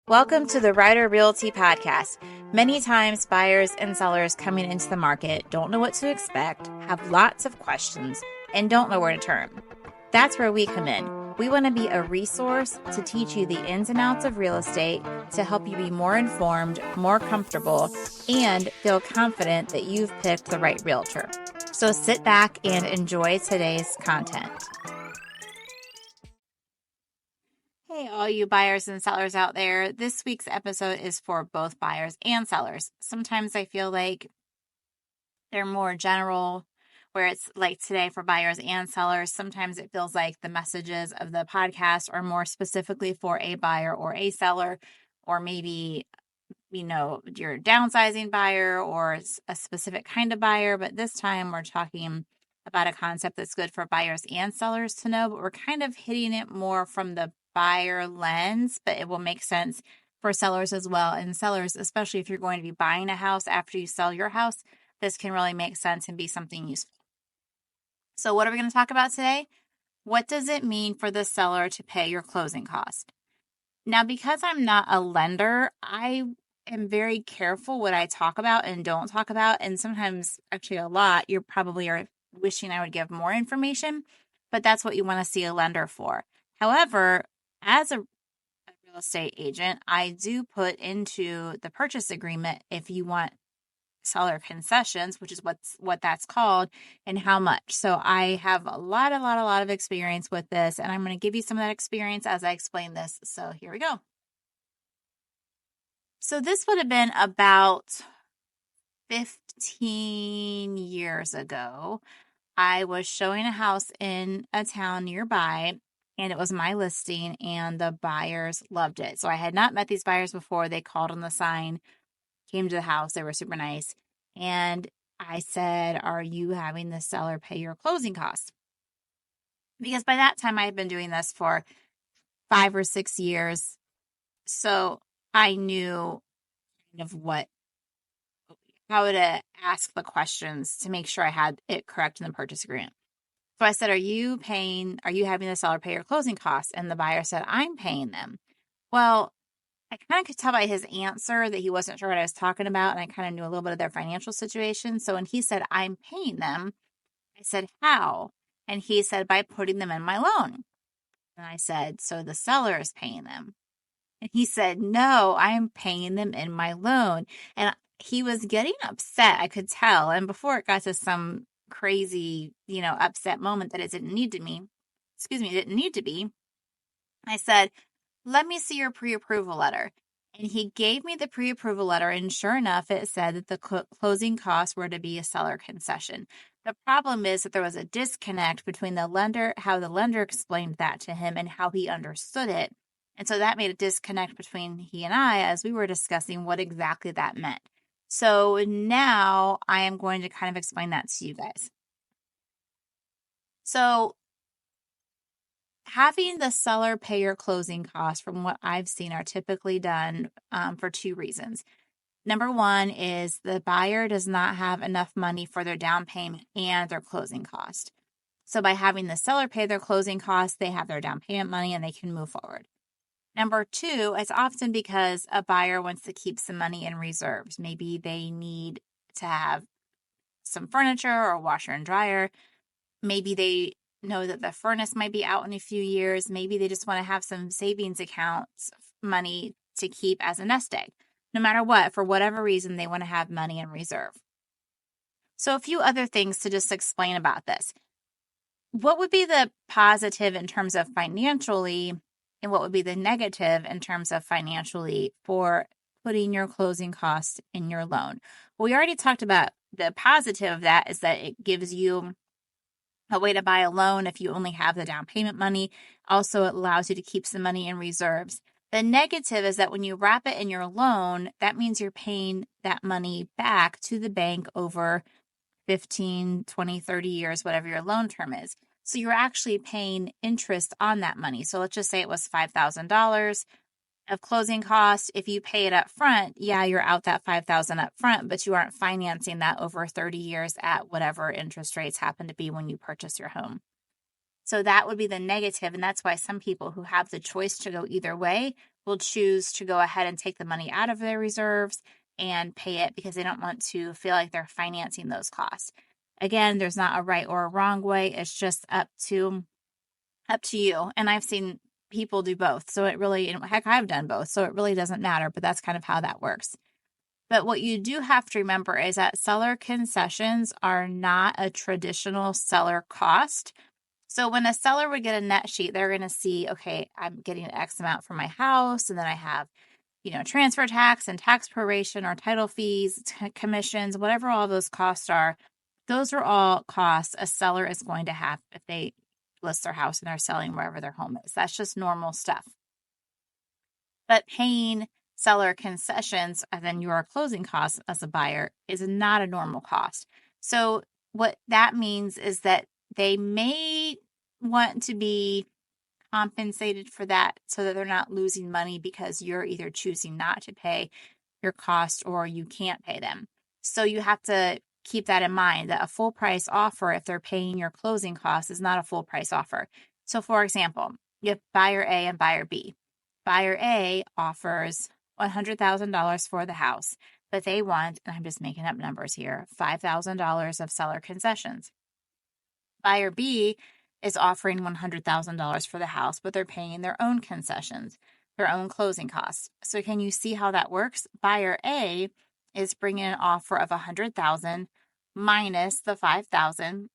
Welcome to the Ryder Realty Podcast. Many times, buyers and sellers coming into the market don't know what to expect, have lots of questions, and don't know where to turn. That's where we come in. We want to be a resource to teach you the ins and outs of real estate to help you be more informed, more comfortable, and feel confident that you've picked the right realtor. So sit back and enjoy today's content. Hey, all you buyers and sellers out there. This week's episode is for both buyers and sellers. Sometimes I feel like they're more general, where it's like today for buyers and sellers. Sometimes it feels like the messages of the podcast are more specifically for a buyer or a seller, or maybe, you're a downsizing buyer or a specific kind of buyer. But this time we're talking about a concept that's good for buyers and sellers to know, but we're kind of hitting it more from the buyer lens, but it will make sense for sellers as well. And sellers, especially if you're going to be buying a house after you sell your house, this can really make sense and be something useful. So what are we going to talk about today? What does it mean for the seller to pay your closing cost? Now, because I'm not a lender, I am very careful what I talk about and don't talk about. And sometimes, actually a lot, you probably are wishing I would give more information, but that's what you want to see a lender for. However, as a real estate agent, I do put into the purchase agreement if you want seller concessions, which is what that's called, and how much. So I have a lot of experience with this, and I'm going to give you some of that experience as I explain this. So here we go. So this would have been about 15 years ago. I was showing a house in a town nearby, and it was my listing, and the buyers loved it. So I had not met these buyers before. They called on the sign, came to the house. They were super nice. And I said, are you having the seller pay your closing costs? Because by that time, I had been doing this for 5 or 6 years. So I knew kind of how to ask the questions to make sure I had it correct in the purchase agreement. So I said, are you having the seller pay your closing costs? And the buyer said, I'm paying them. Well, I kind of could tell by his answer that he wasn't sure what I was talking about. And I kind of knew a little bit of their financial situation. So when he said, I'm paying them, I said, how? And he said, by putting them in my loan. And I said, so the seller is paying them. And he said, no, I'm paying them in my loan. And he was getting upset, I could tell. And before it got to some crazy, upset moment that it didn't need to be, I said, let me see your pre-approval letter. And he gave me the pre-approval letter, and sure enough, it said that the closing costs were to be a seller concession. The problem is that there was a disconnect between how the lender explained that to him and how he understood it. And so that made a disconnect between he and I as we were discussing what exactly that meant. So now I am going to kind of explain that to you guys. So having the seller pay your closing costs, from what I've seen, are typically done for 2 reasons. Number one is the buyer does not have enough money for their down payment and their closing cost. So by having the seller pay their closing costs, they have their down payment money and they can move forward. Number two, it's often because a buyer wants to keep some money in reserves. Maybe they need to have some furniture or washer and dryer. Maybe they know that the furnace might be out in a few years. Maybe they just want to have some savings accounts money to keep as a nest egg. No matter what, for whatever reason, they want to have money in reserve. So a few other things to just explain about this. What would be the positive in terms of financially, and what would be the negative in terms of financially for putting your closing costs in your loan? Well, we already talked about the positive of that is that it gives you a way to buy a loan if you only have the down payment money. Also, it allows you to keep some money in reserves. The negative is that when you wrap it in your loan, that means you're paying that money back to the bank over 15, 20, 30 years, whatever your loan term is. So you're actually paying interest on that money. So let's just say it was $5,000 of closing costs. If you pay it up front, yeah, you're out that $5,000 up front, but you aren't financing that over 30 years at whatever interest rates happen to be when you purchase your home. So that would be the negative. And that's why some people who have the choice to go either way people choose to go ahead and take the money out of their reserves and pay it because they don't want to feel like they're financing those costs. Again, there's not a right or a wrong way. It's just up to you. And I've seen people do both. So it really, and heck, I've done both. So it really doesn't matter, but that's kind of how that works. But what you do have to remember is that seller concessions are not a traditional seller cost. So when a seller would get a net sheet, they're going to see, okay, I'm getting X amount for my house, and then I have, transfer tax and tax proration or title fees, commissions, whatever all those costs are. Those are all costs a seller is going to have if they list their house and they're selling wherever their home is. That's just normal stuff. But paying seller concessions and then your closing costs as a buyer is not a normal cost. So what that means is that they may want to be compensated for that so that they're not losing money because you're either choosing not to pay your cost or you can't pay them. So you have to keep that in mind, that a full price offer, if they're paying your closing costs, is not a full price offer. So for example, you have buyer A and buyer B. Buyer A offers $100,000 for the house, but they want, and I'm just making up numbers here, $5,000 of seller concessions. Buyer B is offering $100,000 for the house, but they're paying their own concessions, their own closing costs. So can you see how that works? Buyer A is bringing an offer of $100,000 minus the $5,000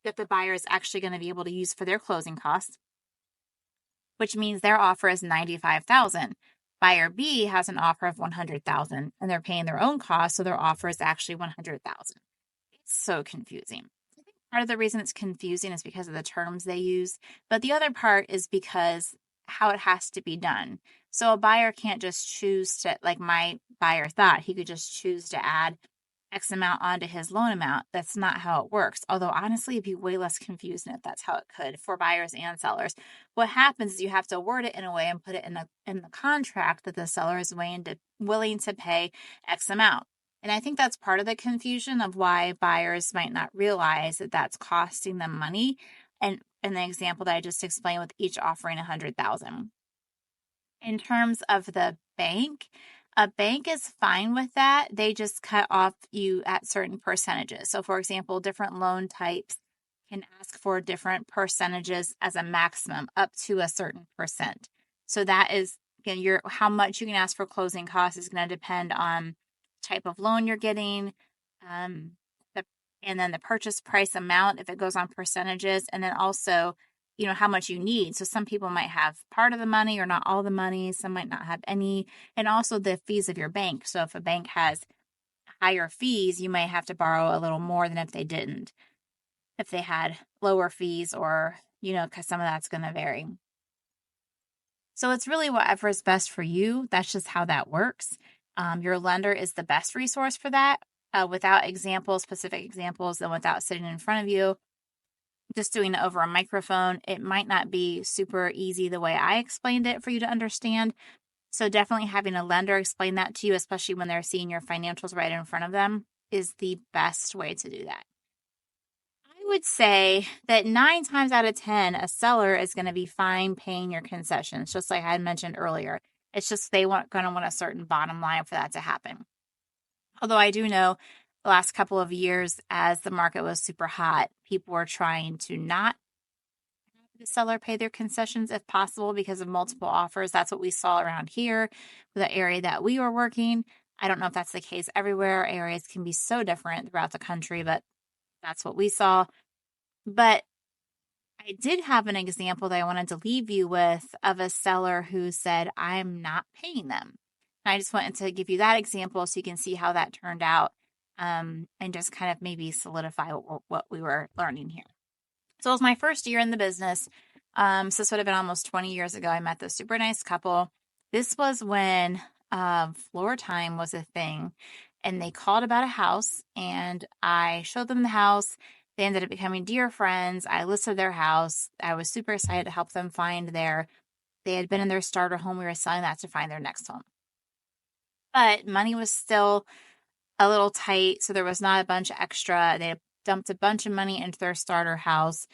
that the buyer is actually going to be able to use for their closing costs, which means their offer is $95,000. Buyer B has an offer of $100,000 and they're paying their own costs, so their offer is actually $100,000. It's so confusing. I think part of the reason it's confusing is because of the terms they use, but the other part is because how it has to be done. So a buyer can't just choose to, like my buyer thought, he could just choose to add X amount onto his loan amount. That's not how it works. Although honestly, it'd be way less confusing if that's how it could for buyers and sellers. What happens is you have to word it in a way and put it in the contract that the seller is willing to pay X amount. And I think that's part of the confusion of why buyers might not realize that that's costing them money. And in the example that I just explained with each offering $100,000. In terms of the bank, a bank is fine with that. They just cut off you at certain percentages. So for example, different loan types can ask for different percentages as a maximum up to a certain percent. So that is, again, how much you can ask for closing costs is going to depend on the type of loan you're getting, and then the purchase price amount if it goes on percentages, and then also how much you need. So some people might have part of the money or not all the money. Some might not have any. And also the fees of your bank. So if a bank has higher fees, you may have to borrow a little more than if they didn't. If they had lower fees or, because some of that's going to vary. So it's really whatever is best for you. That's just how that works. Your lender is the best resource for that. Without specific examples, and without sitting in front of you, just doing it over a microphone, it might not be super easy the way I explained it for you to understand. So definitely having a lender explain that to you, especially when they're seeing your financials right in front of them, is the best way to do that. I would say that 9 times out of 10, a seller is going to be fine paying your concessions, just like I had mentioned earlier. It's just they going to want a certain bottom line for that to happen. Although I do know the last couple of years, as the market was super hot, people were trying to not have the seller pay their concessions if possible because of multiple offers. That's what we saw around here with the area that we were working. I don't know if that's the case everywhere. Areas can be so different throughout the country, but that's what we saw. But I did have an example that I wanted to leave you with of a seller who said, I'm not paying them. And I just wanted to give you that example so you can see how that turned out. And just kind of maybe solidify what we were learning here. So it was my first year in the business. So this would have been almost 20 years ago. I met this super nice couple. This was when floor time was a thing. And they called about a house. And I showed them the house. They ended up becoming dear friends. I listed their house. I was super excited to help them find they had been in their starter home. We were selling that to find their next home. But money was still a little tight, so there was not a bunch extra. They dumped a bunch of money into their starter house,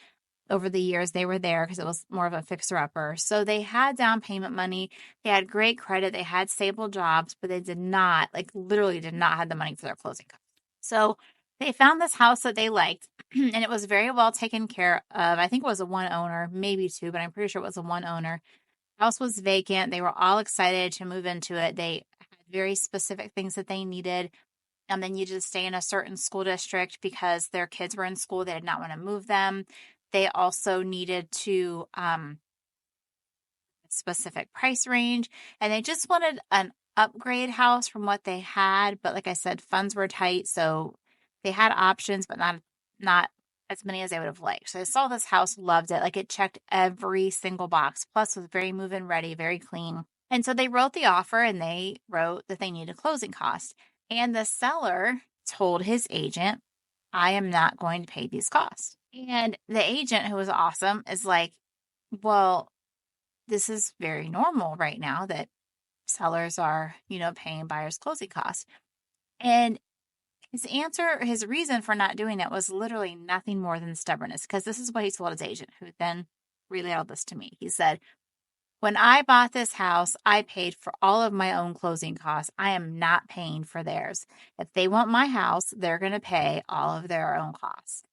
over the years they were there because it was more of a fixer-upper. So they had down payment money. They had great credit. They had stable jobs, but they did not, like literally did not have the money for their closing costs. So they found this house that they liked, and it was very well taken care of. I think it was a one owner, maybe two, but I'm pretty sure it was a one owner. House was vacant. They were all excited to move into it. They had very specific things that they needed. And then you just stay in a certain school district because their kids were in school. They did not want to move them. They also needed to specific price range, and they just wanted an upgrade house from what they had. But like I said, funds were tight, so they had options, but not as many as they would have liked. So I saw this house, loved it. Like it checked every single box. Plus, was very move-in ready, very clean. And so they wrote the offer, and they wrote that they needed closing costs. And the seller told his agent, I am not going to pay these costs. And the agent, who was awesome, is like, well, this is very normal right now that sellers are, paying buyers' closing costs. And his reason for not doing it was literally nothing more than stubbornness, because this is what he told his agent, who then relayed this to me. He said, when I bought this house, I paid for all of my own closing costs. I am not paying for theirs. If they want my house, they're going to pay all of their own costs.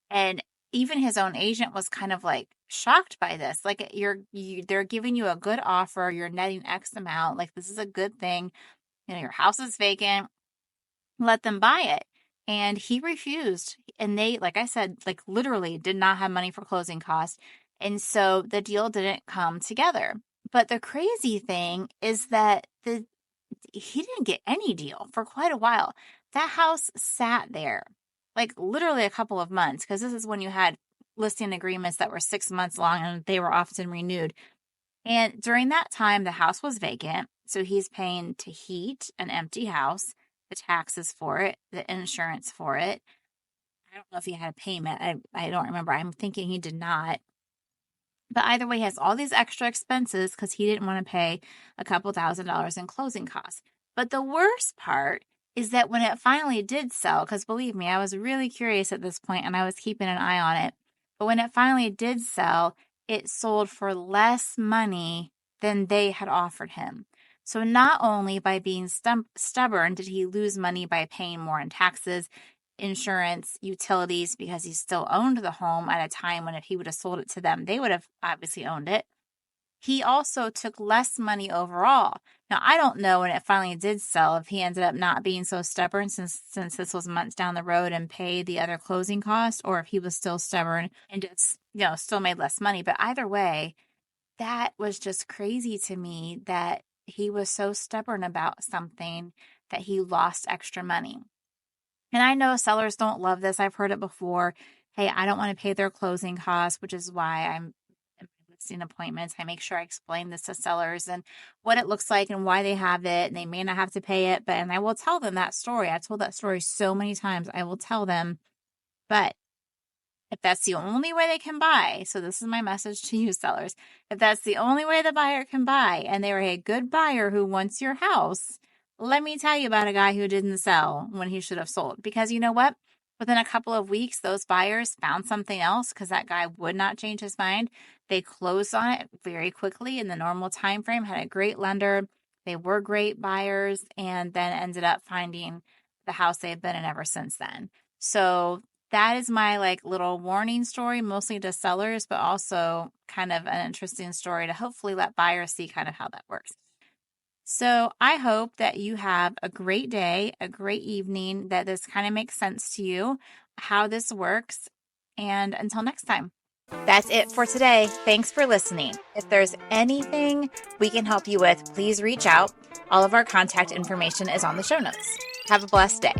And even his own agent was kind of like shocked by this. Like they're giving you a good offer. You're netting X amount. Like this is a good thing. Your house is vacant. Let them buy it. And he refused. And they, like I said, like literally did not have money for closing costs. And so the deal didn't come together. But the crazy thing is that he didn't get any deal for quite a while. That house sat there like literally a couple of months, because this is when you had listing agreements that were 6 months long and they were often renewed. And during that time, the house was vacant. So he's paying to heat an empty house, the taxes for it, the insurance for it. I don't know if he had a payment. I don't remember. I'm thinking he did not. But either way, he has all these extra expenses because he didn't want to pay a couple $1,000s in closing costs. But the worst part is that when it finally did sell, because believe me, I was really curious at this point and I was keeping an eye on it. But when it finally did sell, it sold for less money than they had offered him. So not only by being stubborn did he lose money by paying more in taxes, insurance, utilities, because he still owned the home at a time when if he would have sold it to them, they would have obviously owned it. He also took less money overall. Now, I don't know when it finally did sell if he ended up not being so stubborn since this was months down the road and paid the other closing costs, or if he was still stubborn and just, still made less money. But either way, that was just crazy to me that he was so stubborn about something that he lost extra money. And I know sellers don't love this. I've heard it before. Hey, I don't want to pay their closing costs, which is why I'm in my listing appointments. I make sure I explain this to sellers and what it looks like and why they have it. And they may not have to pay it, and I will tell them that story. I've told that story so many times. I will tell them, but if that's the only way they can buy, so this is my message to you sellers, if that's the only way the buyer can buy and they're a good buyer who wants your house, let me tell you about a guy who didn't sell when he should have sold. Because you know what? Within a couple of weeks, those buyers found something else because that guy would not change his mind. They closed on it very quickly in the normal time frame, had a great lender. They were great buyers, and then ended up finding the house they've been in ever since then. So that is my little warning story, mostly to sellers, but also kind of an interesting story to hopefully let buyers see kind of how that works. So I hope that you have a great day, a great evening, that this kind of makes sense to you, how this works. And until next time. That's it for today. Thanks for listening. If there's anything we can help you with, please reach out. All of our contact information is on the show notes. Have a blessed day.